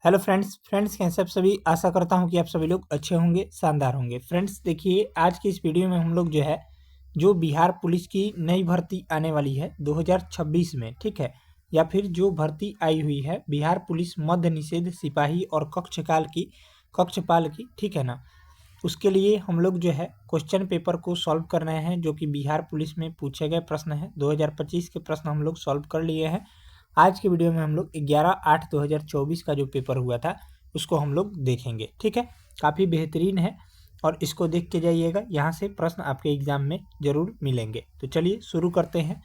Hello friends कैसे आप सभी। आशा करता हूं कि आप सभी लोग अच्छे होंगे, शानदार होंगे। फ्रेंड्स देखिए, आज की इस वीडियो में हम लोग जो है जो बिहार पुलिस की नई भर्ती आने वाली है 2026 में, ठीक है, या फिर जो भर्ती आई हुई है बिहार पुलिस मद्य निषेध सिपाही और कक्षपाल की, ठीक है ना, उसके लिए हम लोग जो है क्वेश्चन पेपर को सॉल्व कर रहे हैं, जो कि बिहार पुलिस में पूछे गए प्रश्न है। 2025 के प्रश्न हम लोग सॉल्व कर लिए हैं। आज की वीडियो में हम लोग 11/8/2024 का जो पेपर हुआ था उसको हम लोग देखेंगे, ठीक है। काफ़ी बेहतरीन है और इसको देख के जाइएगा, यहाँ से प्रश्न आपके एग्जाम में जरूर मिलेंगे। तो चलिए शुरू करते हैं।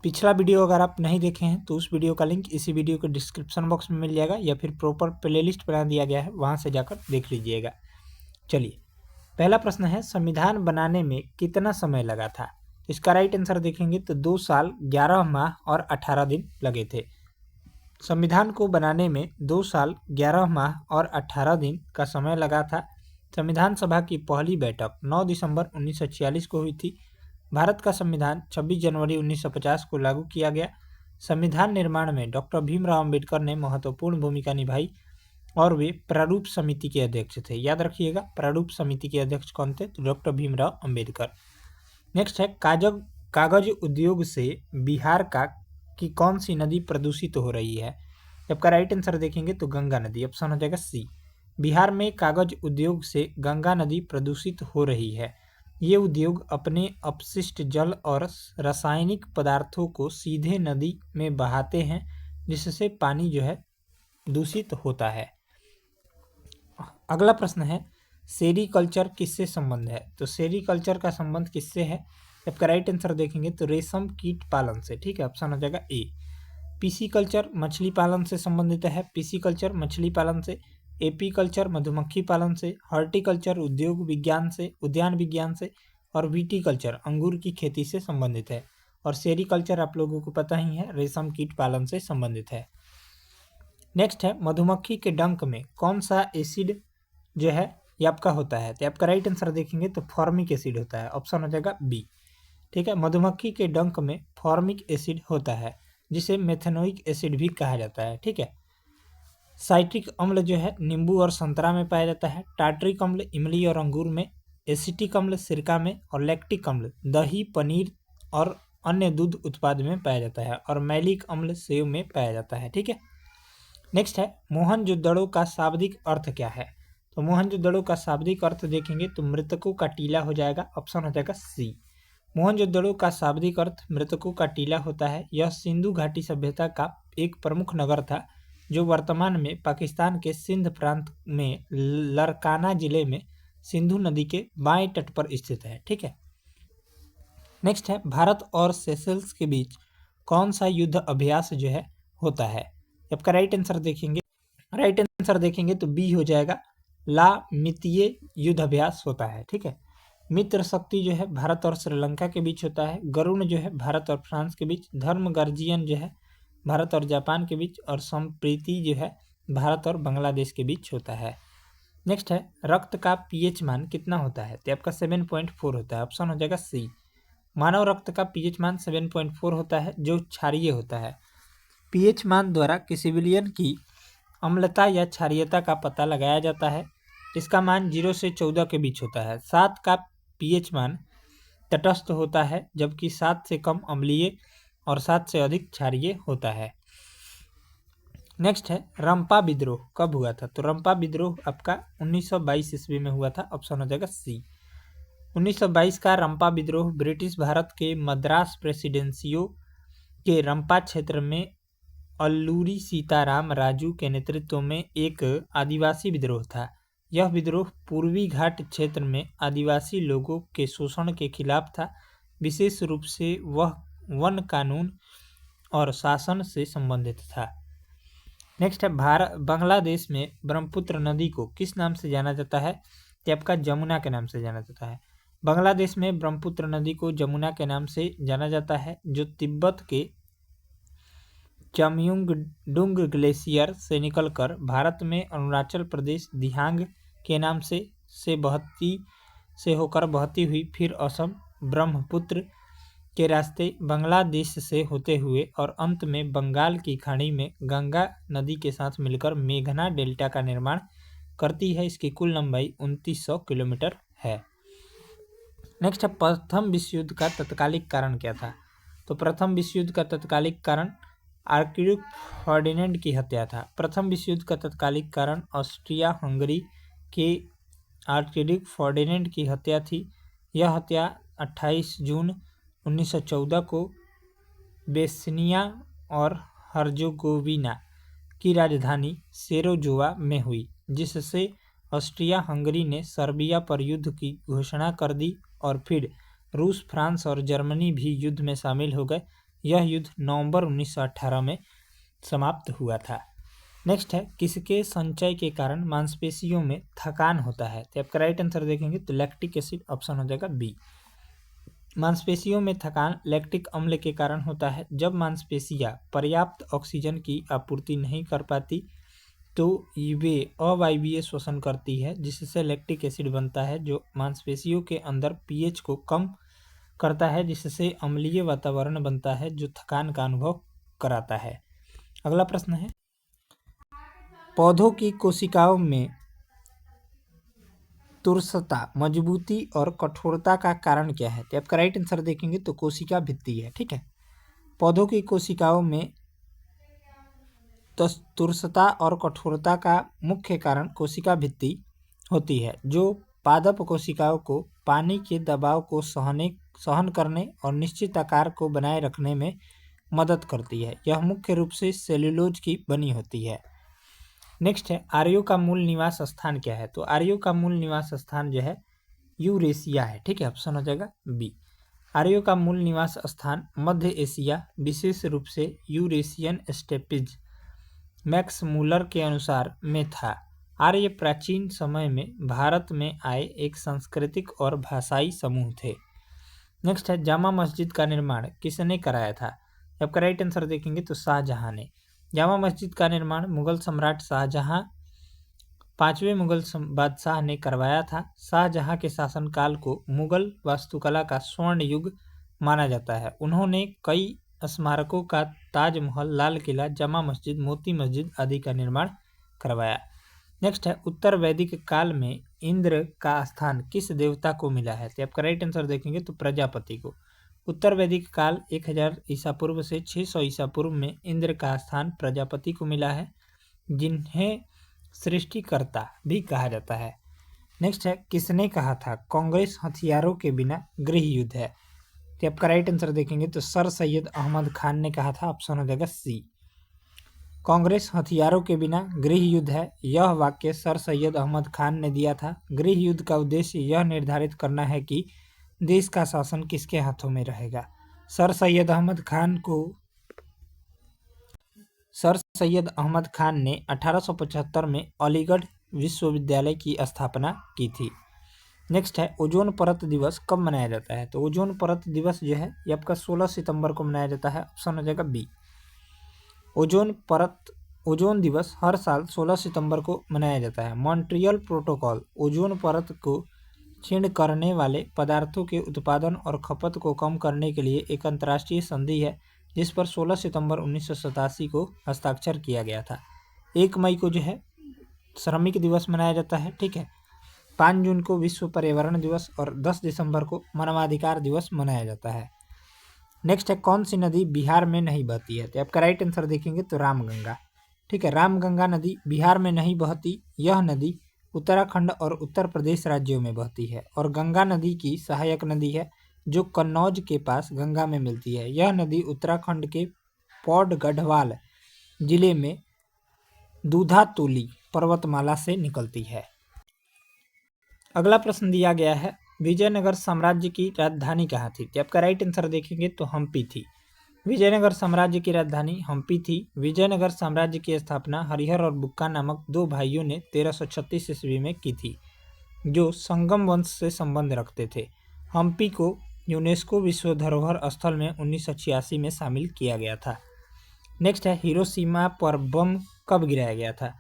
पिछला वीडियो अगर आप नहीं देखे हैं तो उस वीडियो का लिंक इसी वीडियो के डिस्क्रिप्शन बॉक्स में मिल जाएगा, या फिर प्रॉपर प्लेलिस्ट बना दिया गया है, वहाँ से जाकर देख लीजिएगा। चलिए, पहला प्रश्न है, संविधान बनाने में कितना समय लगा था। इसका राइट आंसर देखेंगे तो 2 साल 11 माह और 18 दिन लगे थे। संविधान को बनाने में 2 साल 11 माह और 18 दिन का समय लगा था। संविधान सभा की पहली बैठक 9 दिसंबर 1946 को हुई थी। भारत का संविधान 26 जनवरी 1950 को लागू किया गया। संविधान निर्माण में डॉक्टर भीमराव अंबेडकर ने महत्वपूर्ण भूमिका निभाई और वे प्रारूप समिति के अध्यक्ष थे। याद रखिएगा, प्रारूप समिति के अध्यक्ष कौन थे, तो डॉक्टर भीमराव अंबेडकर। नेक्स्ट है, कागज उद्योग से बिहार की कौन सी नदी प्रदूषित हो रही है। आपका राइट आंसर देखेंगे तो गंगा नदी, ऑप्शन हो जाएगा सी। बिहार में कागज उद्योग से गंगा नदी प्रदूषित हो रही है। ये उद्योग अपने अपशिष्ट जल और रासायनिक पदार्थों को सीधे नदी में बहाते हैं, जिससे पानी जो है दूषित होता है। अगला प्रश्न है, सेरीकल्चर किससे संबंध है। तो सेरीकल्चर का संबंध किससे है। आपका राइट आंसर देखेंगे तो रेशम कीट पालन से, ठीक है, ऑप्शन हो जाएगा ए। पीसीकल्चर मछली पालन से संबंधित है। पीसीकल्चर मछली पालन से। एपीकल्चर मधुमक्खी पालन से। हॉर्टिकल्चर उद्योग विज्ञान से, उद्यान विज्ञान से। और विटीकल्चर अंगूर की खेती से संबंधित है। और सेरीकल्चर आप लोगों को पता ही है, रेशम कीट पालन से संबंधित है। नेक्स्ट है, मधुमक्खी के डंक में कौन सा एसिड जो है ये आपका होता है। तो आपका राइट आंसर देखेंगे तो फॉर्मिक एसिड होता है, ऑप्शन हो जाएगा बी, ठीक है। मधुमक्खी के डंक में फॉर्मिक एसिड होता है, जिसे मेथेनोइक एसिड भी कहा जाता है, ठीक है। साइट्रिक अम्ल जो है नींबू और संतरा में पाया जाता है। टार्ट्रिक अम्ल इमली और अंगूर में। एसिटिक अम्ल सिरका में। और लैक्टिक अम्ल दही, पनीर और अन्य दूध उत्पाद में पाया जाता है। और मैलिक अम्ल सेव में पाया जाता है, ठीक है। नेक्स्ट है, मोहनजोदड़ो का शाब्दिक अर्थ क्या है। तो मोहनजोदड़ो का शाब्दिक अर्थ देखेंगे तो मृतकों का टीला हो जाएगा, ऑप्शन हो जाएगा सी। मोहनजोदड़ो का शाब्दिक अर्थ मृतकों का टीला होता है। यह सिंधु घाटी सभ्यता का एक प्रमुख नगर था, जो वर्तमान में पाकिस्तान के सिंध प्रांत में लरकाना जिले में सिंधु नदी के बाएं तट पर स्थित है, ठीक है। नेक्स्ट है, भारत और सेशल्स के बीच कौन सा युद्ध अभ्यास जो है होता है। आपका राइट आंसर देखेंगे तो बी हो जाएगा, ला मितीय युद्ध अभ्यास होता है, ठीक है। मित्र शक्ति जो है भारत और श्रीलंका के बीच होता है। गरुण जो है भारत और फ्रांस के बीच। धर्म गार्जियन जो है भारत और जापान के बीच। और संप्रीति जो है भारत और बांग्लादेश के बीच होता है। नेक्स्ट है, रक्त का पीएच मान कितना होता है। तो आपका 7.4 होता है, ऑप्शन हो जाएगा सी। मानव रक्त का पीएच मान 7.4 होता है, जो क्षारीय होता है। पीएच मान द्वारा किसी विलयन की अम्लता या क्षारीयता का पता लगाया जाता है। इसका मान 0 से 14 के बीच होता है। 7 का पीएच मान तटस्थ होता है, जबकि 7 से कम अम्लीय और 7 से अधिक क्षारीय होता है। नेक्स्ट है, रंपा विद्रोह कब हुआ था। तो रंपा विद्रोह आपका 1922 ईस्वी में हुआ था, ऑप्शन हो जाएगा सी। 1922 का रंपा विद्रोह ब्रिटिश भारत के मद्रास प्रेसिडेंसियो के रंपा क्षेत्र में अल्लूरी सीताराम राजू के नेतृत्व में एक आदिवासी विद्रोह था। यह विद्रोह पूर्वी घाट क्षेत्र में आदिवासी लोगों के शोषण के खिलाफ था। विशेष रूप से वह वन कानून और शासन से संबंधित था। नेक्स्ट है, बांग्लादेश में ब्रह्मपुत्र नदी को किस नाम से जाना जाता है। तो आपका जमुना के नाम से जाना जाता है। बांग्लादेश में ब्रह्मपुत्र नदी को जमुना के नाम से जाना जाता है, जो तिब्बत के चामयुंगडुंग ग्लेशियर से निकलकर भारत में अरुणाचल प्रदेश दिहांग के नाम से होकर बहती हुई फिर असम ब्रह्मपुत्र के रास्ते बांग्लादेश से होते हुए और अंत में बंगाल की खाड़ी में गंगा नदी के साथ मिलकर मेघना डेल्टा का निर्माण करती है। इसकी कुल लंबाई 2900 किलोमीटर है। नेक्स्ट है, प्रथम विश्व युद्ध का तत्कालिक कारण क्या था? तो प्रथम विश्व युद्ध का तत्कालिक कारण आर्कड्यूक फर्डिनेंड की हत्या था। प्रथम विश्व युद्ध का तत्कालिक कारण ऑस्ट्रिया हंगरी के आर्कड्यूक फर्डिनेंड की हत्या थी। यह हत्या 28 जून 1914 को बेस्निया और हर्जोगोविना की राजधानी सेरोजोवा में हुई, जिससे ऑस्ट्रिया हंगरी ने सर्बिया पर युद्ध की घोषणा कर दी और फिर रूस, फ्रांस और जर्मनी भी युद्ध में शामिल हो गए। यह युद्ध नवंबर 1918 में समाप्त हुआ था। नेक्स्ट है, किसके संचय के कारण मांसपेशियों में थकान होता है? तो आपका राइट आंसर देखेंगे तो लैक्टिक एसिड, ऑप्शन हो जाएगा बी। मांसपेशियों में थकान लैक्टिक अम्ल के कारण होता है। जब मांसपेशियां पर्याप्त ऑक्सीजन की आपूर्ति नहीं कर पाती तो वे अवायवीय श्वसन करती है, जिससे लैक्टिक एसिड बनता है, जो मांसपेशियों के अंदर पीएच को कम करता है, जिससे अम्लीय वातावरण बनता है जो थकान का अनुभव कराता है। अगला प्रश्न है, पौधों की कोशिकाओं में तुरसता, मजबूती और कठोरता का कारण क्या है? तो आपका राइट आंसर देखेंगे तो कोशिका भित्ति है। ठीक है, पौधों की कोशिकाओं में तुरसता और कठोरता का मुख्य कारण कोशिका भित्ति होती है, जो पादप कोशिकाओं को पानी के दबाव को सहन करने और निश्चित आकार को बनाए रखने में मदद करती है। यह मुख्य रूप से सेल्यूलोज की बनी होती है। नेक्स्ट है, आर्यों का मूल निवास स्थान क्या है? तो आर्यों का मूल निवास स्थान जो है यूरेशिया है। ठीक है, ऑप्शन हो जाएगा बी। आर्यों का मूल निवास स्थान मध्य एशिया, विशेष रूप से यूरेशियन स्टेपिज, मैक्स मूलर के अनुसार में था। आर्य प्राचीन समय में भारत में आए एक सांस्कृतिक और भाषाई समूह थे। नेक्स्ट है, जामा मस्जिद का निर्माण किसने कराया था? आपका राइट आंसर देखेंगे तो शाहजहां ने। जामा मस्जिद का निर्माण मुगल सम्राट शाहजहां 5वें मुगल बादशाह ने करवाया था। शाहजहां के शासनकाल को मुगल वास्तुकला का स्वर्ण युग माना जाता है। उन्होंने कई स्मारकों का ताजमहल, लाल किला, जामा मस्जिद, मोती मस्जिद आदि का निर्माण करवाया। नेक्स्ट है, उत्तर वैदिक काल में इंद्र का स्थान किस देवता को मिला है? तो आपका राइट आंसर देखेंगे तो प्रजापति को। उत्तर वैदिक काल 1000 ईसा पूर्व से 600 ईसा पूर्व में इंद्र का स्थान प्रजापति को मिला है, जिन्हें सृष्टिकर्ता भी कहा जाता है। नेक्स्ट है, किसने कहा था कांग्रेस हथियारों के बिना गृह युद्ध है? तो आपका राइट आंसर देखेंगे तो सर सैयद अहमद खान ने कहा था, ऑप्शन हो जाएगा सी। कांग्रेस हथियारों के बिना गृह युद्ध है, यह वाक्य सर सैयद अहमद खान ने दिया था। गृह युद्ध का उद्देश्य यह निर्धारित करना है कि देश का शासन किसके हाथों में रहेगा। सर सैयद अहमद खान ने 1875 में अलीगढ़ विश्वविद्यालय की स्थापना की थी। नेक्स्ट है, ओजोन परत दिवस कब मनाया जाता है? तो ओजोन परत दिवस जो है ये आपका 16 सितंबर को मनाया जाता है, ऑप्शन हो जाएगा बी। ओजोन दिवस हर साल 16 सितंबर को मनाया जाता है। मॉन्ट्रियल प्रोटोकॉल ओजोन परत को क्षीण करने वाले पदार्थों के उत्पादन और खपत को कम करने के लिए एक अंतर्राष्ट्रीय संधि है, जिस पर 16 सितंबर 1987 को हस्ताक्षर किया गया था। 1 मई को जो है श्रमिक दिवस मनाया जाता है। ठीक है, 5 जून को विश्व पर्यावरण दिवस और 10 दिसंबर को मानवाधिकार दिवस मनाया जाता है। नेक्स्ट है, कौन सी नदी बिहार में नहीं बहती है? तो आपका राइट आंसर देखेंगे तो रामगंगा। ठीक है, रामगंगा नदी बिहार में नहीं बहती। यह नदी उत्तराखंड और उत्तर प्रदेश राज्यों में बहती है और गंगा नदी की सहायक नदी है, जो कन्नौज के पास गंगा में मिलती है। यह नदी उत्तराखंड के पौड़ गढ़वाल जिले में दूधातोली पर्वतमाला से निकलती है। अगला प्रश्न दिया गया है, विजयनगर साम्राज्य की राजधानी कहाँ थी? तो आपका राइट आंसर देखेंगे तो हम्पी थी। विजयनगर साम्राज्य की राजधानी हम्पी थी। विजयनगर साम्राज्य की स्थापना हरिहर और बुक्का नामक 2 भाइयों ने 1336 ईस्वी में की थी, जो संगम वंश से संबंध रखते थे। हम्पी को यूनेस्को विश्व धरोहर स्थल में 1986 में शामिल किया गया था। नेक्स्ट है, हिरोशिमा पर बम कब गिराया गया था?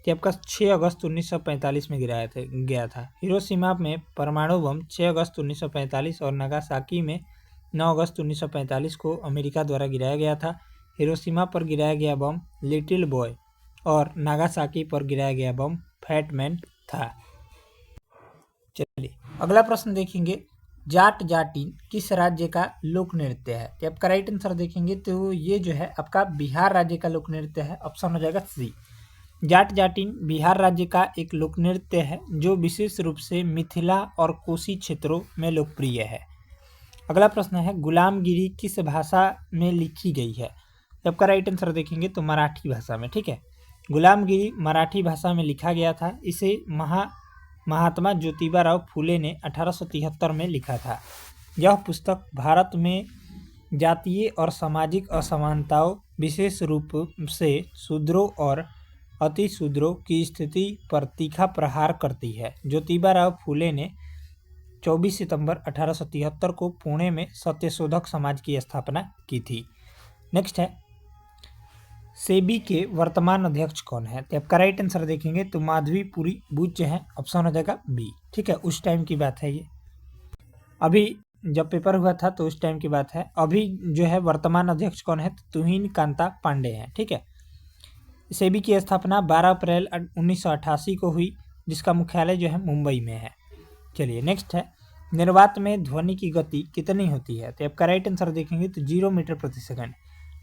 तो आपका 6 अगस्त 1945 में गिराया गया था। हिरोशिमा में परमाणु बम 6 अगस्त 1945 और नागासाकी में 9 अगस्त 1945 को अमेरिका द्वारा गिराया गया था। हिरोशिमा पर गिराया गया बम लिटिल बॉय और नागासाकी पर गिराया गया बम फैट मैन था। चलिए अगला प्रश्न देखेंगे, जाट जाटिन किस राज्य का लोक नृत्य है? तो आपका राइट आंसर देखेंगे तो ये जो है आपका बिहार राज्य का लोक नृत्य है। ऑप्शन हो जाएगा सी। जाट जाटिन बिहार राज्य का एक लोक नृत्य है जो विशेष रूप से मिथिला और कोसी क्षेत्रों में लोकप्रिय है। अगला प्रश्न है, गुलामगिरी किस भाषा में लिखी गई है? तो आपका राइट आंसर देखेंगे तो मराठी भाषा में। ठीक है, गुलामगिरी मराठी भाषा में लिखा गया था। इसे महात्मा ज्योतिबा राव फूले ने 1873 में लिखा था। यह पुस्तक भारत में जातीय और सामाजिक असमानताओं, विशेष रूप से शूद्रों और अति शूद्रों की स्थिति पर तीखा प्रहार करती है। ज्योतिबा राव फूले ने 24 सितंबर 1873 को पुणे में सत्यशोधक समाज की स्थापना की थी। नेक्स्ट है, सेबी के वर्तमान अध्यक्ष कौन है? तो आपका राइट आंसर देखेंगे तो माधवीपुरी बुच है। ऑप्शन हो जाएगा बी। ठीक है, उस टाइम की बात है ये, अभी जब पेपर हुआ था तो उस टाइम की बात है। अभी जो है वर्तमान अध्यक्ष कौन है? तो तुहिन कांता पांडे हैं। ठीक है, सेबी की स्थापना 12 अप्रैल 1988 को हुई, जिसका मुख्यालय जो है मुंबई में है। चलिए नेक्स्ट है, निर्वात में ध्वनि की गति कितनी होती है? तो आपका राइट आंसर देखेंगे तो 0 मीटर प्रति सेकंड।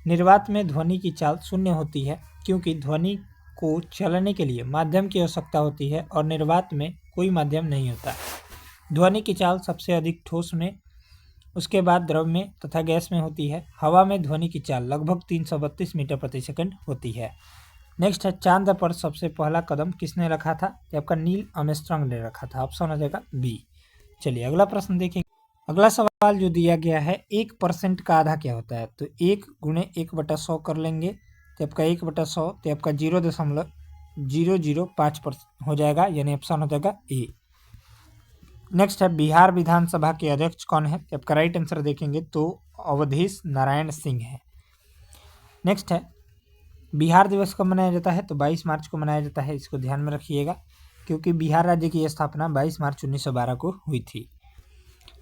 निर्वात में ध्वनि की चाल 0 होती है क्योंकि ध्वनि को चलने के लिए माध्यम की आवश्यकता होती है और निर्वात में कोई माध्यम नहीं होता। ध्वनि की चाल सबसे अधिक ठोस में, उसके बाद द्रव में तथा गैस में होती है। हवा में ध्वनि की चाल लगभग 332 मीटर प्रति सेकंड होती है। नेक्स्ट है, चांद पर सबसे पहला कदम किसने रखा था? तो आपका नील आर्मस्ट्रांग ने रखा था। ऑप्शन हो जाएगा बी। चलिए अगला प्रश्न देखेंगे। अगला सवाल जो दिया गया है, 1% का आधा क्या होता है? तो 1 गुणे 1/100 कर लेंगे तो आपका 1/100 तो आपका 0.005% हो जाएगा, यानी ऑप्शन हो जाएगा ए। नेक्स्ट है, बिहार विधानसभा के अध्यक्ष कौन है? तो आपका राइट आंसर देखेंगे तो अवधेश नारायण सिंह है। नेक्स्ट है, बिहार दिवस कब मनाया जाता है? तो 22 मार्च को मनाया जाता है। इसको ध्यान में रखिएगा क्योंकि बिहार राज्य की स्थापना 22 मार्च 1912 को हुई थी।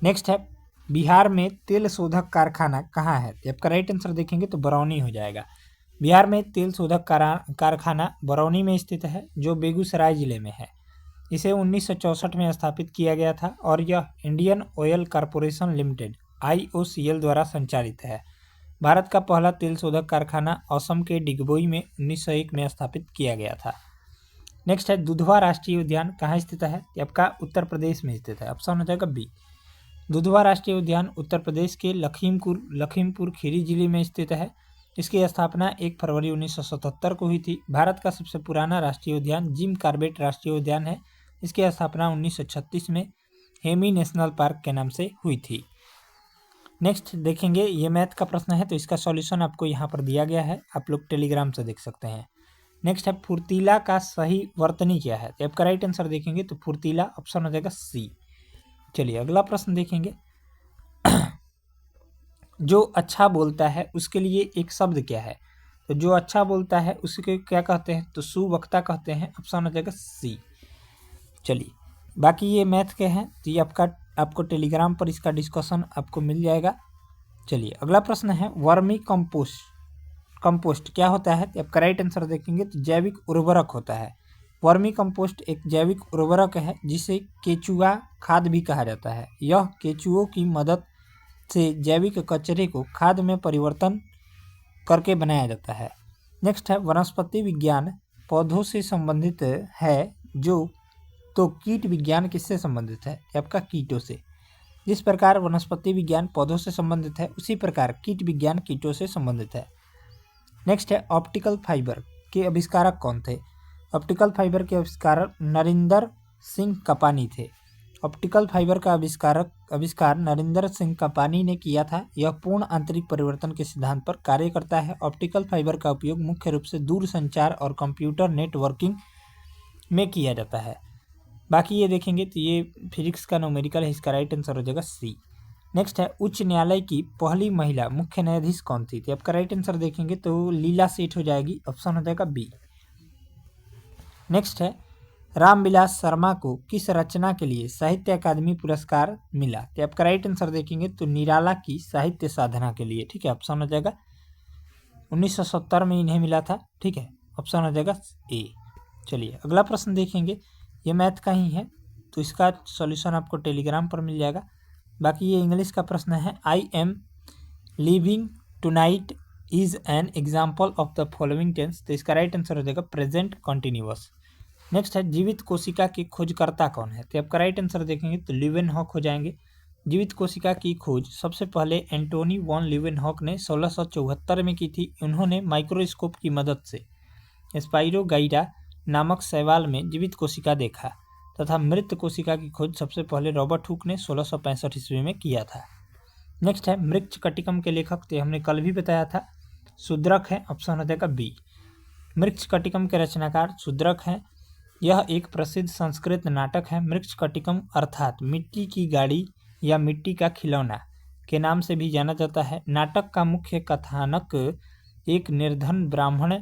नेक्स्ट है, बिहार में तेल शोधक कारखाना कहाँ है? तो आपका राइट आंसर देखेंगे तो बरौनी हो जाएगा। बिहार में तेल शोधक कारखाना बरौनी में स्थित है, जो बेगूसराय जिले में है। इसे 1964 में स्थापित किया गया था और यह Indian oil corporation limited IOCL द्वारा संचालित है। भारत का पहला तेल शोधक कारखाना असम के डिगबोई में 1901 में स्थापित किया गया था। नेक्स्ट है, दुधवा राष्ट्रीय उद्यान कहाँ स्थित है? आपका उत्तर प्रदेश में स्थित है। ऑप्शन हो जाएगा बी। दुधवा राष्ट्रीय उद्यान उत्तर प्रदेश के लखीमपुर खीरी जिले में स्थित है। इसकी स्थापना 1 फरवरी 1977 को हुई थी। भारत का सबसे पुराना राष्ट्रीय उद्यान जिम कॉर्बेट राष्ट्रीय उद्यान है। इसकी स्थापना 1936 में हेमी नेशनल पार्क के नाम से हुई थी। नेक्स्ट देखेंगे, ये मैथ का प्रश्न है तो इसका सॉल्यूशन आपको यहाँ पर दिया गया है, आप लोग टेलीग्राम से देख सकते हैं। नेक्स्ट है, फुर्तीला का सही वर्तनी क्या है? तो आपका राइट आंसर देखेंगे तो फुर्तीला ऑप्शन हो जाएगा सी। चलिए अगला प्रश्न देखेंगे। जो अच्छा बोलता है उसके लिए एक शब्द क्या है? तो जो अच्छा बोलता है उसके क्या कहते हैं? तो सुवक्ता कहते हैं। ऑप्शन हो जाएगा सी। चलिए बाकी ये मैथ के हैं तो ये आपको टेलीग्राम पर इसका डिस्कशन आपको मिल जाएगा। चलिए अगला प्रश्न है, वर्मी कंपोस्ट क्या होता है? तो आपका राइट आंसर देखेंगे तो जैविक उर्वरक होता है। वर्मी कंपोस्ट एक जैविक उर्वरक है जिसे केचुआ खाद भी कहा जाता है। यह केचुओं की मदद से जैविक कचरे को खाद में परिवर्तन करके बनाया जाता है। नेक्स्ट है, वनस्पति विज्ञान पौधों से संबंधित है, तो कीट विज्ञान किससे संबंधित है? आपका कीटों से। जिस प्रकार वनस्पति विज्ञान पौधों से संबंधित है, उसी प्रकार कीट विज्ञान कीटों से संबंधित है। नेक्स्ट है, ऑप्टिकल फाइबर के आविष्कारक कौन थे? ऑप्टिकल फाइबर के आविष्कारक नरिंदर सिंह कपानी थे। ऑप्टिकल फाइबर का आविष्कार नरिंदर सिंह कपानी ने किया था। यह पूर्ण आंतरिक परिवर्तन के सिद्धांत पर कार्य करता है। ऑप्टिकल फाइबर का उपयोग मुख्य रूप से दूर संचार और कंप्यूटर नेटवर्किंग में किया जाता है। बाकी ये देखेंगे तो ये फिजिक्स का न्यूमेरिकल है, इसका राइट आंसर हो जाएगा सी। नेक्स्ट है, उच्च न्यायालय की पहली महिला मुख्य न्यायाधीश कौन थी? तो आपका राइट आंसर देखेंगे तो लीला सेठ हो जाएगी। ऑप्शन हो जाएगा बी। नेक्स्ट है, रामविलास शर्मा को किस रचना के लिए साहित्य अकादमी पुरस्कार मिला? तो आपका राइट आंसर देखेंगे तो निराला की साहित्य साधना के लिए। ठीक है, ऑप्शन हो जाएगा 1970 में इन्हें मिला था। ठीक है, ऑप्शन हो जाएगा ए। चलिए अगला प्रश्न देखेंगे, ये मैथ का ही है तो इसका सॉल्यूशन आपको टेलीग्राम पर मिल जाएगा। बाकी ये इंग्लिश का प्रश्न है। I am living tonight is an example of the following tense. तो इसका राइट आंसर हो जाएगा प्रेजेंट कॉन्टिन्यूअस। नेक्स्ट है जीवित कोशिका की खोजकर्ता कौन है? तो आपका राइट आंसर देखेंगे तो ल्यूवेनहॉक हो जाएंगे। जीवित कोशिका की खोज सबसे पहले एंटोनी वॉन ल्यूवेनहॉक ने 1674 में की थी। उन्होंने माइक्रोस्कोप की मदद से स्पाइरोगाइरा नामक शैवाल में जीवित कोशिका देखा तथा मृत कोशिका की खोज सबसे पहले रॉबर्ट हुक ने 1665 ईस्वी में किया था। नेक्स्ट है मृच्छकटिकम के लेखक, तो हमने कल भी बताया था शूद्रक है, ऑप्शन हो जाएगा बी। मृच्छकटिकम के रचनाकार शूद्रक हैं। यह एक प्रसिद्ध संस्कृत नाटक है। मृच्छकटिकम अर्थात मिट्टी की गाड़ी या मिट्टी का खिलौना के नाम से भी जाना जाता है। नाटक का मुख्य कथानक एक निर्धन ब्राह्मण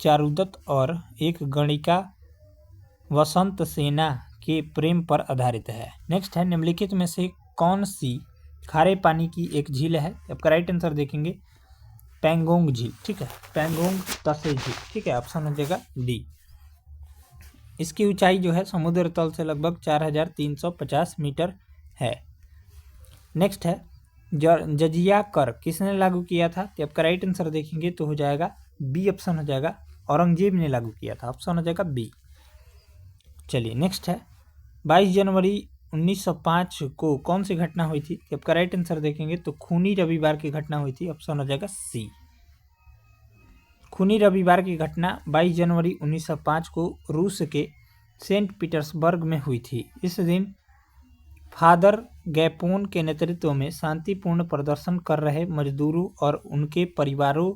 चारुदत्त और एक गणिका वसंत सेना के प्रेम पर आधारित है। नेक्स्ट है निम्नलिखित में से कौन सी खारे पानी की एक झील है? आपका राइट आंसर देखेंगे पेंगोंग झील। ठीक है, पेंगोंग तसे झील। ठीक है, ऑप्शन हो जाएगा डी। इसकी ऊंचाई जो है समुद्र तल से लगभग 4350 मीटर है। नेक्स्ट है जजिया कर किसने लागू किया था? तो आपका राइट आंसर देखेंगे तो हो जाएगा बी, ऑप्शन हो जाएगा औरंगजेब ने लागू किया था, ऑप्शन हो जाएगा बी। चलिए नेक्स्ट है 22 जनवरी 1905 को कौन सी घटना हुई थी? तो आपका राइट आंसर देखेंगे तो खूनी रविवार की घटना हुई थी, ऑप्शन हो जाएगा सी। खूनी रविवार की घटना 22 जनवरी 1905 को रूस के सेंट पीटर्सबर्ग में हुई थी। इस दिन फादर गैपोन के नेतृत्व में शांतिपूर्ण प्रदर्शन कर रहे मजदूरों और उनके परिवारों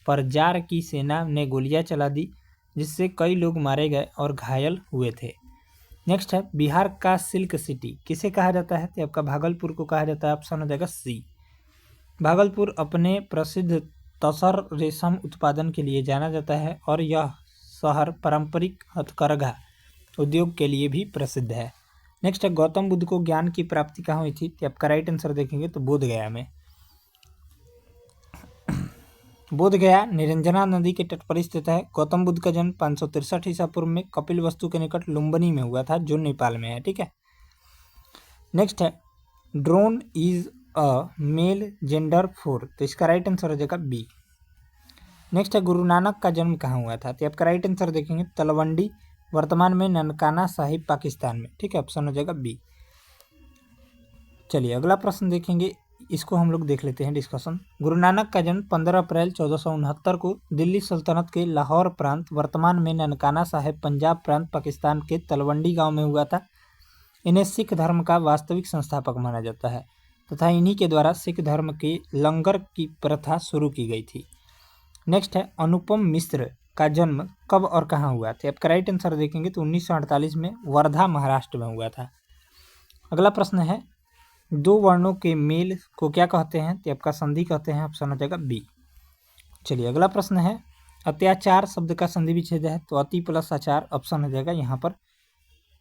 पर जार की सेना ने गोलियां चला दी, जिससे कई लोग मारे गए और घायल हुए थे। नेक्स्ट है बिहार का सिल्क सिटी किसे कहा जाता है? तो आपका भागलपुर को कहा जाता है, ऑप्शन हो जाएगा सी। भागलपुर अपने प्रसिद्ध तसर रेशम उत्पादन के लिए जाना जाता है और यह शहर पारंपरिक हथकरघा उद्योग के लिए भी प्रसिद्ध है। नेक्स्ट है गौतम बुद्ध को ज्ञान की प्राप्ति कहाँ हुई थी? तो आपका राइट आंसर देखेंगे तो बोधगया में। बोधगया निरंजना नदी के तट पर स्थित है। गौतम बुद्ध का जन्म 563 ईसा पूर्व में कपिल वस्तु के निकट लुम्बिनी में हुआ था, जो नेपाल में है। ठीक है, नेक्स्ट है drone is a male gender four. तो इसका राइट आंसर हो जाएगा बी। नेक्स्ट है गुरु नानक का जन्म कहाँ हुआ था? तो आपका राइट आंसर देखेंगे तलवंडी, वर्तमान में ननकाना साहिब पाकिस्तान में। ठीक है, ऑप्शन हो जाएगा बी। चलिए अगला प्रश्न देखेंगे, इसको हम लोग देख लेते हैं डिस्कशन। गुरु नानक का जन्म 15 अप्रैल 1469 को दिल्ली सल्तनत के लाहौर प्रांत, वर्तमान में ननकाना साहिब पंजाब प्रांत पाकिस्तान के तलवंडी गांव में हुआ था। इन्हें सिख धर्म का वास्तविक संस्थापक माना जाता है तथा इन्हीं के द्वारा सिख धर्म के लंगर की प्रथा शुरू की गई थी। नेक्स्ट है अनुपम मिश्र का जन्म कब और कहाँ हुआ? तो आपका राइट आंसर देखेंगे तो 1948 में वर्धा महाराष्ट्र में हुआ था। अगला प्रश्न है दो वर्णों के मेल को क्या कहते हैं? तो आपका संधि कहते हैं, ऑप्शन हो जाएगा बी। चलिए अगला प्रश्न है अत्याचार शब्द का संधि विच्छेद है, तो अति प्लस आचार, ऑप्शन हो जाएगा यहाँ पर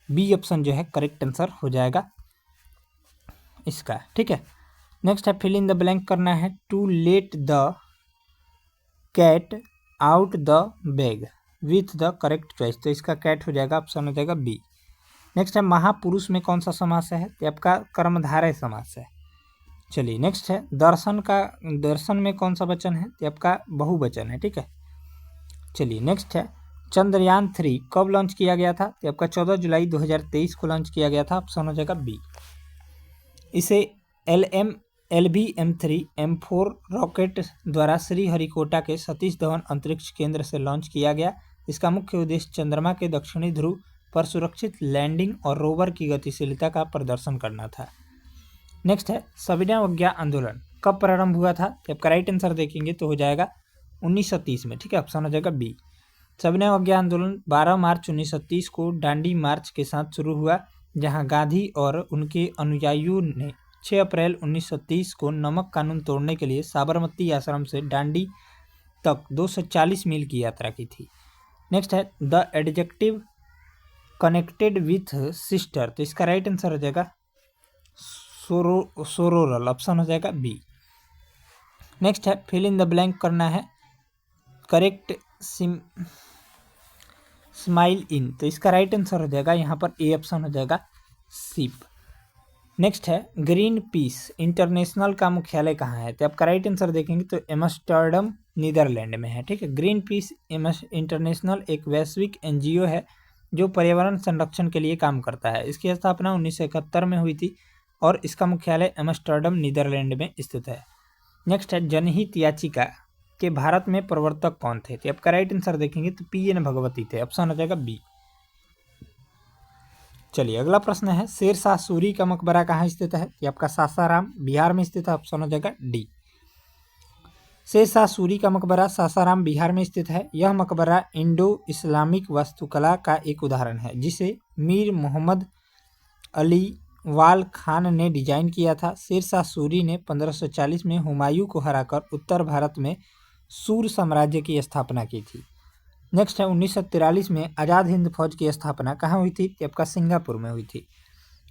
बी ऑप्शन जो है करेक्ट आंसर हो जाएगा इसका। ठीक है, नेक्स्ट है फिल इन द ब्लैंक करना है। To let the cat out the bag with the correct choice, तो इसका कैट हो जाएगा, ऑप्शन हो जाएगा बी। नेक्स्ट है महापुरुष में कौन सा समास है? तो आपका कर्मधारय समास है। चलिए नेक्स्ट है दर्शन में कौन सा वचन है? तो आपका बहुवचन है। ठीक है, चलिए नेक्स्ट है चंद्रयान 3 कब लॉन्च किया गया था? तो आपका 14 जुलाई 2023 को लॉन्च किया गया था, ऑप्शन हो जाएगा बी। इसे LVM3 M4 रॉकेट द्वारा श्रीहरिकोटा के सतीश धवन अंतरिक्ष केंद्र से लॉन्च किया गया। इसका मुख्य उद्देश्य चंद्रमा के दक्षिणी ध्रुव पर सुरक्षित लैंडिंग और रोवर की गतिशीलता का प्रदर्शन करना था। नेक्स्ट है सविनय अवज्ञा आंदोलन कब प्रारंभ हुआ था? तो आपका राइट आंसर देखेंगे तो हो जाएगा 1930 में। ठीक है, ऑप्शन हो जाएगा बी। सविनय अवज्ञा आंदोलन 12 मार्च 1930 को दांडी मार्च के साथ शुरू हुआ, जहां गांधी और उनके अनुयायियों ने 6 अप्रैल 1930 को नमक कानून तोड़ने के लिए साबरमती आश्रम से दांडी तक 240 मील की यात्रा की थी। नेक्स्ट है the adjective connected with sister, तो इसका राइट आंसर हो जाएगा सोरोरल, ऑप्शन हो जाएगा बी। नेक्स्ट है फिल इन द ब्लैंक करना है, करेक्ट स्माइल इन, तो इसका राइट आंसर हो जाएगा यहाँ पर ए, ऑप्शन हो जाएगा सीप। नेक्स्ट है ग्रीन पीस इंटरनेशनल का मुख्यालय कहाँ है, तो आपका राइट आंसर देखेंगे तो एम्स्टर्डम नीदरलैंड में है, ठीक है। ग्रीन पीस इंटरनेशनल एक वैश्विक एनजीओ है जो पर्यावरण संरक्षण के लिए काम करता है। इसकी स्थापना 1971 में हुई थी और इसका मुख्यालय एम्स्टर्डम नीदरलैंड में स्थित है। नेक्स्ट है जनहित याचिका के भारत में प्रवर्तक कौन थे, तो आपका राइट आंसर देखेंगे तो पी.एन. भगवती थे, ऑप्शन हो जाएगा बी। चलिए अगला प्रश्न है शेरशाह सूरी का मकबरा कहाँ स्थित है, ये आपका सासाराम बिहार में स्थित है, ऑप्शन हो जाएगा डी। शेरशाह सूरी का मकबरा सासाराम बिहार में स्थित है। यह मकबरा इंडो इस्लामिक वास्तुकला का एक उदाहरण है जिसे मीर मोहम्मद अली वाल खान ने डिजाइन किया था। शेरशाह सूरी ने 1540 में हुमायूं को हराकर उत्तर भारत में सूर साम्राज्य की स्थापना की थी। नेक्स्ट है 1943 में आज़ाद हिंद फौज की स्थापना कहाँ हुई थी, आपका सिंगापुर में हुई थी।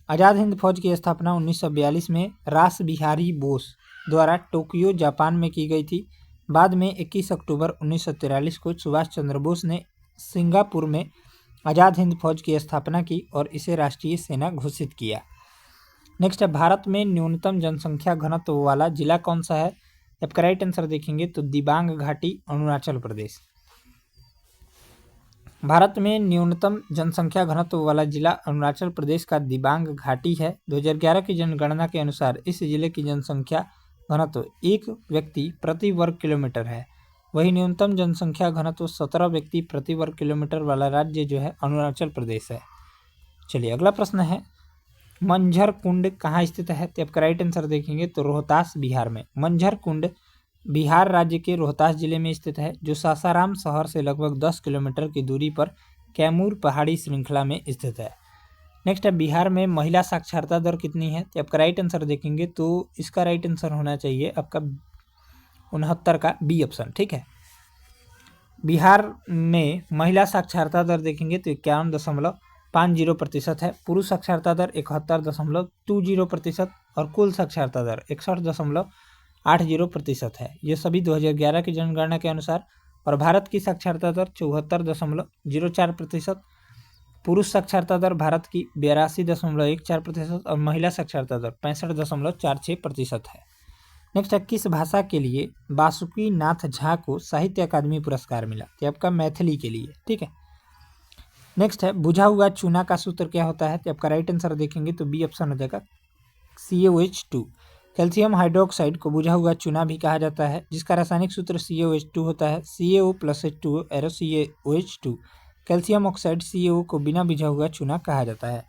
आज़ाद हिंद फौज की स्थापना 1942 में रास बिहारी बोस द्वारा टोक्यो जापान में की गई थी। बाद में 21 अक्टूबर 1943 को सुभाष चंद्र बोस ने सिंगापुर में आज़ाद हिंद फौज की स्थापना की और इसे राष्ट्रीय सेना घोषित किया। नेक्स्ट है भारत में न्यूनतम जनसंख्या घनत्व वाला जिला कौन सा है, आपका राइट आंसर देखेंगे तो दिबांग घाटी अरुणाचल प्रदेश। भारत में न्यूनतम जनसंख्या घनत्व वाला जिला अरुणाचल प्रदेश का दिबांग घाटी है। 2011 की जनगणना के अनुसार इस जिले की जनसंख्या घनत्व 1 व्यक्ति प्रति वर्ग किलोमीटर है। वही न्यूनतम जनसंख्या घनत्व 17 व्यक्ति प्रति वर्ग किलोमीटर वाला राज्य जो है अरुणाचल प्रदेश है। चलिए अगला प्रश्न है मंझर कुंड कहाँ स्थित है, तो आपका राइट आंसर देखेंगे तो रोहतास बिहार में। मंझर कुंड बिहार राज्य के रोहतास जिले में स्थित है जो सासाराम शहर से लगभग 10 किलोमीटर की दूरी पर कैमूर पहाड़ी श्रृंखला में स्थित है। नेक्स्ट है बिहार में महिला साक्षरता दर कितनी है, तो आपका राइट आंसर देखेंगे तो इसका राइट आंसर होना चाहिए आपका 69 का बी ऑप्शन, ठीक है। बिहार में महिला साक्षरता दर देखेंगे तो 51.50% है। पुरुष साक्षरता दर 71.20% और कुल साक्षरता दर 61.80% है। ये सभी 2011 की जनगणना के अनुसार। और भारत की साक्षरता दर 74.04%, पुरुष साक्षरता दर भारत की 82.14% और महिला साक्षरता दर 65.46% है। नेक्स्ट है किस भाषा के लिए वासुकी नाथ झा को साहित्य अकादमी पुरस्कार मिला, तो आपका मैथिली के लिए, ठीक है। नेक्स्ट है बुझा हुआ चूना का सूत्र क्या होता है, तो आपका राइट आंसर देखेंगे तो बी ऑप्शन हो जाएगा CaOH2। कैल्शियम हाइड्रोक्साइड को बुझा हुआ चूना भी कहा जाता है जिसका रासायनिक सूत्र CaOH2 होता है। CaO+H2O arrow CaOH2। Calcium oxide CaO को बिना बुझा हुआ चूना कहा जाता है।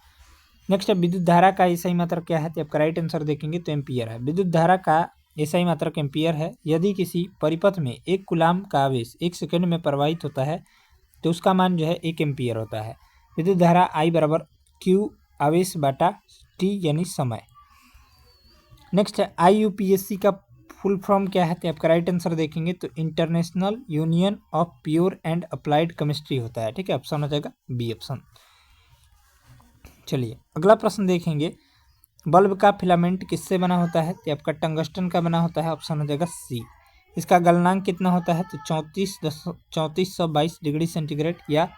नेक्स्ट है विद्युत धारा का एसआई मात्रक क्या है, तो आपका राइट आंसर देखेंगे तो एम्पियर है। विद्युत धारा का एसआई मात्रक एम्पियर है। यदि किसी परिपथ में 1 कूलाम का आवेश 1 सेकंड में प्रवाहित होता है तो उसका मान जो है 1 एम्पियर होता है। विद्युत धारा I बराबर Q आवेश बाटा T यानी समय। नेक्स्ट है IUPAC का फुल फॉर्म क्या है, तो आपका राइट आंसर देखेंगे तो international union of pure and applied chemistry होता है, ठीक है। ऑप्शन हो जाएगा बी ऑप्शन। चलिए अगला प्रश्न देखेंगे बल्ब का फिलामेंट किससे बना होता है, तो आपका टंगस्टन का बना होता है, ऑप्शन हो जाएगा सी। इसका गलनांक कितना होता है, तो 3422 डिग्री सेंटीग्रेड या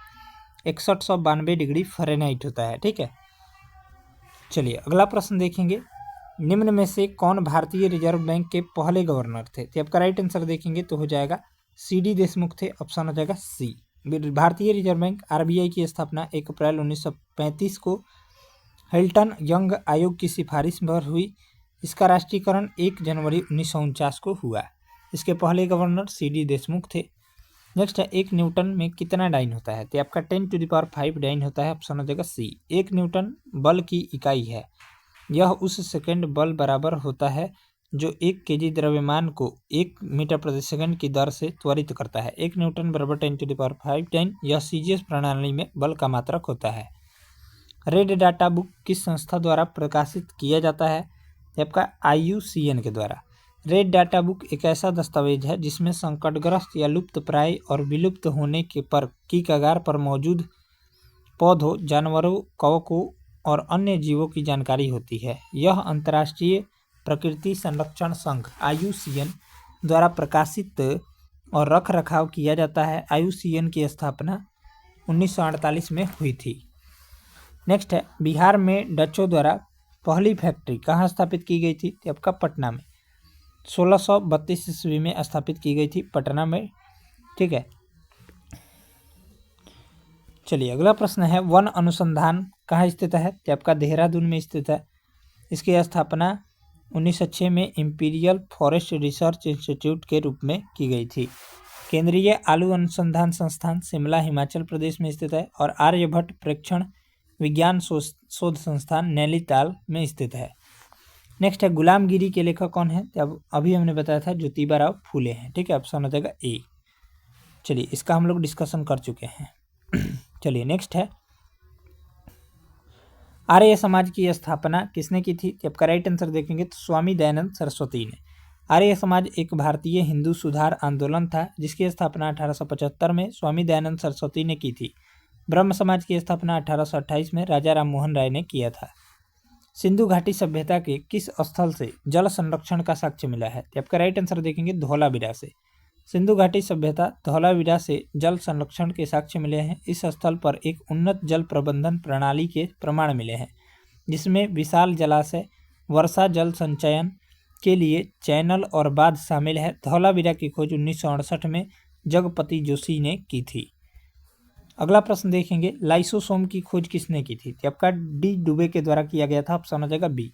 6192 डिग्री फ़ारेनहाइट होता है, ठीक है। चलिए अगला प्रश्न देखेंगे निम्न में से कौन भारतीय रिजर्व बैंक के पहले गवर्नर थे, तो आपका राइट आंसर देखेंगे तो हो जाएगा CD देशमुख थे, ऑप्शन हो जाएगा सी। भारतीय रिजर्व बैंक RBI की स्थापना 1 अप्रैल 1935 को हिल्टन यंग आयोग की सिफारिश पर हुई। इसका राष्ट्रीयकरण 1 जनवरी 1949 को हुआ। इसके पहले गवर्नर CD देशमुख थे। नेक्स्ट है 1 न्यूटन में कितना डाइन होता है, तो आपका 10⁵ डाइन होता है, ऑप्शन हो जाएगा सी। 1 न्यूटन बल की इकाई है। यह उस सेकंड बल बराबर होता है जो 1 kg द्रव्यमान को 1 मीटर प्रति सेकंड की दर से त्वरित करता है। 1 न्यूटन बराबर 10⁵ डाइन। यह CGS प्रणाली में बल का मात्रक होता है। रेड डाटा बुक किस संस्था द्वारा प्रकाशित किया जाता है, आपका IUCN के द्वारा। रेड डाटा बुक एक ऐसा दस्तावेज है जिसमें संकटग्रस्त या लुप्त प्राय और विलुप्त होने के पर की कगार पर मौजूद पौधों, जानवरों, कवकों और अन्य जीवों की जानकारी होती है। यह अंतर्राष्ट्रीय प्रकृति संरक्षण संघ IUCN द्वारा प्रकाशित और रख रखाव किया जाता है। IUCN की स्थापना 1948 में हुई थी। नेक्स्ट है, बिहार में डचों द्वारा पहली फैक्ट्री कहाँ स्थापित की गई थी? तो आपका पटना में 1632 ईस्वी में स्थापित की गई थी, पटना में। ठीक है, चलिए अगला प्रश्न है, वन अनुसंधान कहाँ स्थित है? तो आपका देहरादून में स्थित है। इसकी स्थापना 1906 में इंपीरियल फॉरेस्ट रिसर्च इंस्टीट्यूट के रूप में की गई थी। केंद्रीय आलू अनुसंधान संस्थान शिमला, हिमाचल प्रदेश में स्थित है। और आर्यभट्ट प्रेक्षण विज्ञान शोध संस्थान नैनीताल में स्थित है। नेक्स्ट है, गुलामगिरी के लेखक कौन है? अब अभी हमने बताया था ज्योतिबा फूले हैं। ठीक है, ऑप्शन हो जाएगा ए। चलिए इसका हम लोग डिस्कशन कर चुके हैं। चलिए नेक्स्ट है, आर्य समाज की स्थापना किसने की थी? आपका राइट आंसर देखेंगे तो स्वामी दयानंद सरस्वती ने। आर्य समाज एक भारतीय हिंदू सुधार आंदोलन था जिसकी स्थापना 1875 में स्वामी दयानंद सरस्वती ने की थी। ब्रह्म समाज की स्थापना 1828 में राजा राममोहन राय ने किया था। सिंधु घाटी सभ्यता के किस स्थल से जल संरक्षण का साक्ष्य मिला है? तो आपका राइट आंसर देखेंगे धौलावीरा से। सिंधु घाटी सभ्यता धौलावीरा से जल संरक्षण के साक्ष्य मिले हैं। इस स्थल पर एक उन्नत जल प्रबंधन प्रणाली के प्रमाण मिले हैं जिसमें विशाल जलाशय, वर्षा जल संचयन के लिए चैनल और बांध शामिल है। धौलावीरा की खोज 1968 में जगपति जोशी ने की थी। अगला प्रश्न देखेंगे, लाइसोसोम की खोज किसने की थी? आपका डी डुबे के द्वारा किया गया था। ऑप्शन हो जाएगा बी।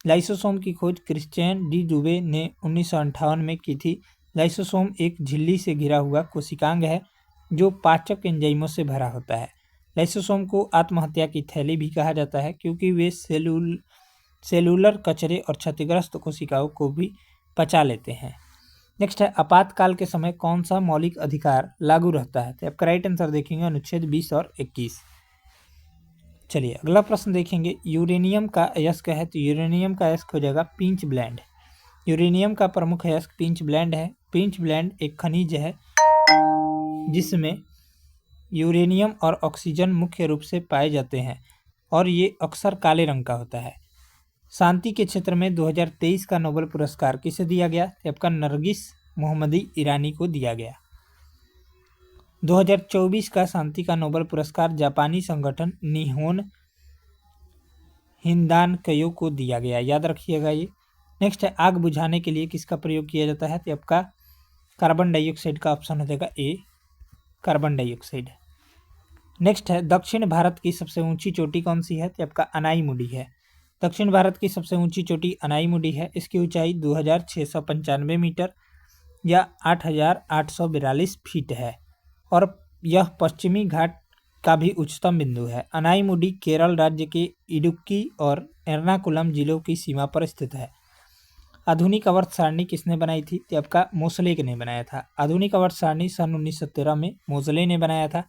लाइसोसोम की खोज क्रिश्चियन डी डुबे ने 1958 में की थी। लाइसोसोम एक झिल्ली से घिरा हुआ कोशिकांग है जो पाचक एंजाइमों से भरा होता है। लाइसोसोम को आत्महत्या की थैली भी कहा जाता है क्योंकि वे सेलुलर कचरे और क्षतिग्रस्त कोशिकाओं को भी पचा लेते हैं। नेक्स्ट है, आपातकाल के समय कौन सा मौलिक अधिकार लागू रहता है? तो आपका राइट आंसर देखेंगे अनुच्छेद 20 और 21। चलिए अगला प्रश्न देखेंगे, यूरेनियम का अयस्क है। तो यूरेनियम का अयस्क हो जाएगा पिंच ब्लेंड। यूरेनियम का प्रमुख अयस्क पिंच ब्लेंड है। पिंच ब्लेंड एक खनिज है जिसमें यूरेनियम और ऑक्सीजन मुख्य रूप से पाए जाते हैं और ये अक्सर काले रंग का होता है। शांति के क्षेत्र में 2023 का नोबेल पुरस्कार किसे दिया गया? आपका नरगिस मोहम्मदी ईरानी को दिया गया। 2024 का शांति का नोबेल पुरस्कार जापानी संगठन निहोन हिंदान कयो को दिया गया, याद रखिएगा ये। नेक्स्ट है, आग बुझाने के लिए किसका प्रयोग किया जाता है? तो आपका कार्बन डाइऑक्साइड का ऑप्शन हो जाएगा ए, कार्बन डाइऑक्साइड। नेक्स्ट है, दक्षिण भारत की सबसे ऊंची चोटी कौन सी है? तो आपका अनाईमुडी है। दक्षिण भारत की सबसे ऊंची चोटी अनाईमुडी है। इसकी ऊंचाई 2695 मीटर या 8842 फीट है और यह पश्चिमी घाट का भी उच्चतम बिंदु है। अनाईमुडी केरल राज्य के इडुक्की और एर्नाकुलम जिलों की सीमा पर स्थित है। आधुनिक अवर्त सारणी किसने बनाई थी? तो आपका मोसले ने बनाया था। आधुनिक अवर्त सारणी सन 1913 में मोसले ने बनाया था।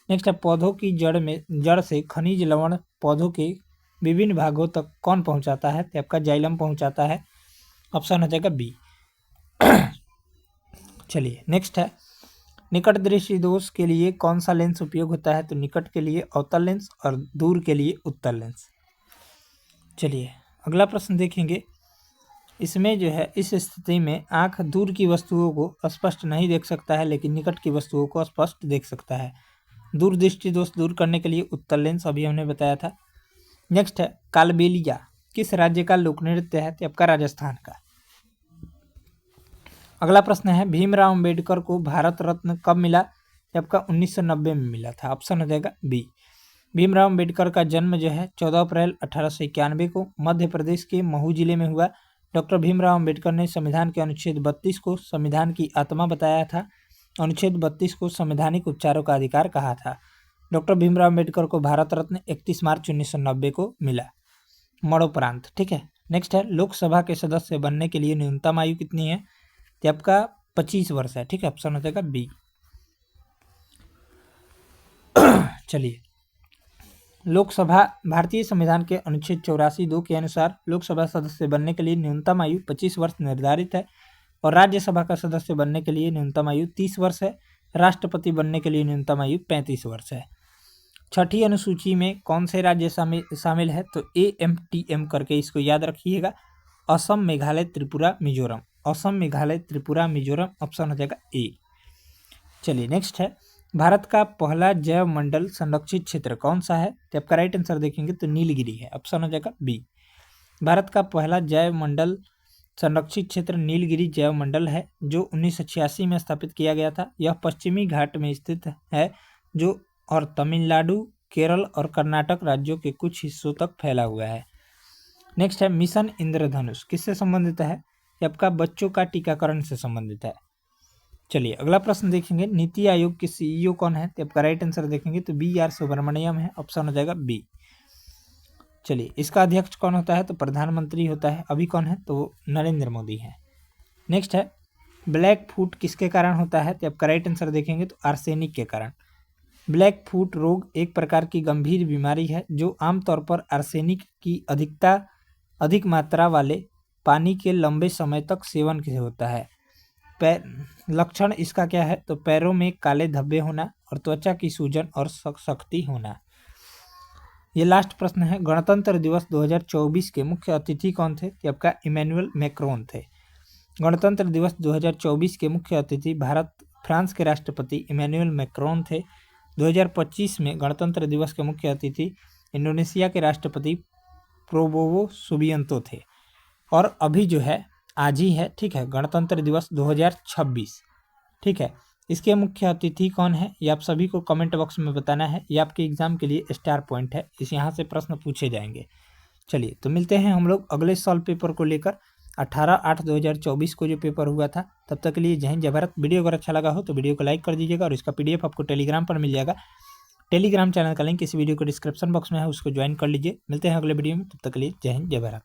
नेक्स्ट है, पौधों की जड़ से खनिज लवण पौधों के विभिन्न भागों तक कौन पहुंचाता है? तो आपका जाइलम पहुंचाता है। ऑप्शन हो जाएगा बी। चलिए नेक्स्ट है, निकट दृष्टि दोष के लिए कौन सा लेंस उपयोग होता है? तो निकट के लिए अवतल लेंस और दूर के लिए उत्तल लेंस। चलिए अगला प्रश्न देखेंगे, इसमें जो है इस स्थिति में आंख दूर की वस्तुओं को स्पष्ट नहीं देख सकता है लेकिन निकट की वस्तुओं को स्पष्ट देख सकता है। दूर दृष्टि दोष दूर करने के लिए उत्तल लेंस अभी हमने बताया था। नेक्स्ट है, कालबेलिया किस राज्य का लोक नृत्य है? तो आपका राजस्थान का। अगला प्रश्न है, भीमराव अंबेडकर को भारत रत्न कब मिला? तो आपका 1990 में मिला था। ऑप्शन हो जाएगा बी। भीमराव अंबेडकर का जन्म जो है 14 अप्रैल 1891 को मध्य प्रदेश के महू जिले में हुआ। डॉक्टर भीमराव अंबेडकर ने संविधान के अनुच्छेद 32 को संविधान की आत्मा बताया था। अनुच्छेद 32 को संवैधानिक उपचारों का अधिकार कहा था। डॉक्टर भीमराव अंबेडकर को भारत रत्न 31 मार्च 1990 को मिला, मरणोपरांत। ठीक है, नेक्स्ट है, लोकसभा के सदस्य बनने के लिए न्यूनतम आयु कितनी है? तो आपका 25 वर्ष है। ठीक है, ऑप्शन हो जाएगा बी। चलिए, लोकसभा भारतीय संविधान के अनुच्छेद 84(2) के अनुसार लोकसभा सदस्य बनने के लिए न्यूनतम आयु 25 वर्ष निर्धारित है और राज्यसभा का सदस्य बनने के लिए न्यूनतम आयु 30 वर्ष है। राष्ट्रपति बनने के लिए न्यूनतम आयु 35 वर्ष है। छठी अनुसूची में कौन से राज्य शामिल है? तो AMTM करके इसको याद रखिएगा। असम, मेघालय, त्रिपुरा, मिजोरम। असम, मेघालय, त्रिपुरा, मिजोरम, ऑप्शन हो जाएगा ए। चलिए नेक्स्ट है, भारत का पहला जैव मंडल संरक्षित क्षेत्र कौन सा है? तो आपका राइट आंसर देखेंगे तो नीलगिरी है, ऑप्शन हो जाएगा बी। भारत का पहला जैव मंडल संरक्षित क्षेत्र नीलगिरी जैव मंडल है, जो 1986 में स्थापित किया गया था। यह पश्चिमी घाट में स्थित है, जो और तमिलनाडु, केरल और कर्नाटक राज्यों के कुछ हिस्सों तक फैला हुआ है। नेक्स्ट है, मिशन इंद्रधनुष किससे संबंधित है? ये आपका बच्चों का टीकाकरण से संबंधित है। चलिए अगला प्रश्न देखेंगे, नीति आयोग के CEO कौन है? तो आपका राइट आंसर देखेंगे तो BR सुब्रमण्यम है, ऑप्शन हो जाएगा बी। चलिए इसका अध्यक्ष कौन होता है? तो प्रधानमंत्री होता है। अभी कौन है? तो नरेंद्र मोदी है। नेक्स्ट है, ब्लैक फूट किसके कारण होता है? तो आपका राइट आंसर देखेंगे तो आर्सेनिक के कारण। ब्लैक फूट रोग एक प्रकार की गंभीर बीमारी है, जो आमतौर पर आर्सेनिक की अधिक मात्रा वाले पानी के लंबे समय तक सेवन से होता है। लक्षण इसका क्या है? तो पैरों में काले धब्बे होना और त्वचा की सूजन और सख्ती होना। ये लास्ट प्रश्न है, गणतंत्र दिवस 2024 के मुख्य अतिथि कौन थे? कि आपका इमैनुअल मैक्रोन थे। गणतंत्र दिवस 2024 के मुख्य अतिथि फ्रांस के राष्ट्रपति इमैनुअल मैक्रोन थे। 2025 में गणतंत्र दिवस के मुख्य अतिथि इंडोनेशिया के राष्ट्रपति प्रोबोवो सुबियंतो थे। और अभी जो है आज ही है, ठीक है, गणतंत्र दिवस 2026, ठीक है। इसके मुख्य अतिथि कौन है ये आप सभी को कमेंट बॉक्स में बताना है। ये आपके एग्जाम के लिए स्टार पॉइंट है, इस यहाँ से प्रश्न पूछे जाएंगे। चलिए तो मिलते हैं हम लोग अगले सॉल्व पेपर को लेकर 18/8/2024 को जो पेपर हुआ था। तब तक के लिए जय हिंद जय भारत। वीडियो अगर अच्छा लगा हो तो वीडियो को लाइक कर दीजिएगा और इसका PDF आपको टेलीग्राम पर मिल जाएगा। टेलीग्राम चैनल का लिंक इस वीडियो को डिस्क्रिप्शन बॉक्स में है, उसको ज्वाइन कर लीजिए। मिलते हैं अगले वीडियो में, तब तक के लिए जय हिंद जय भारत।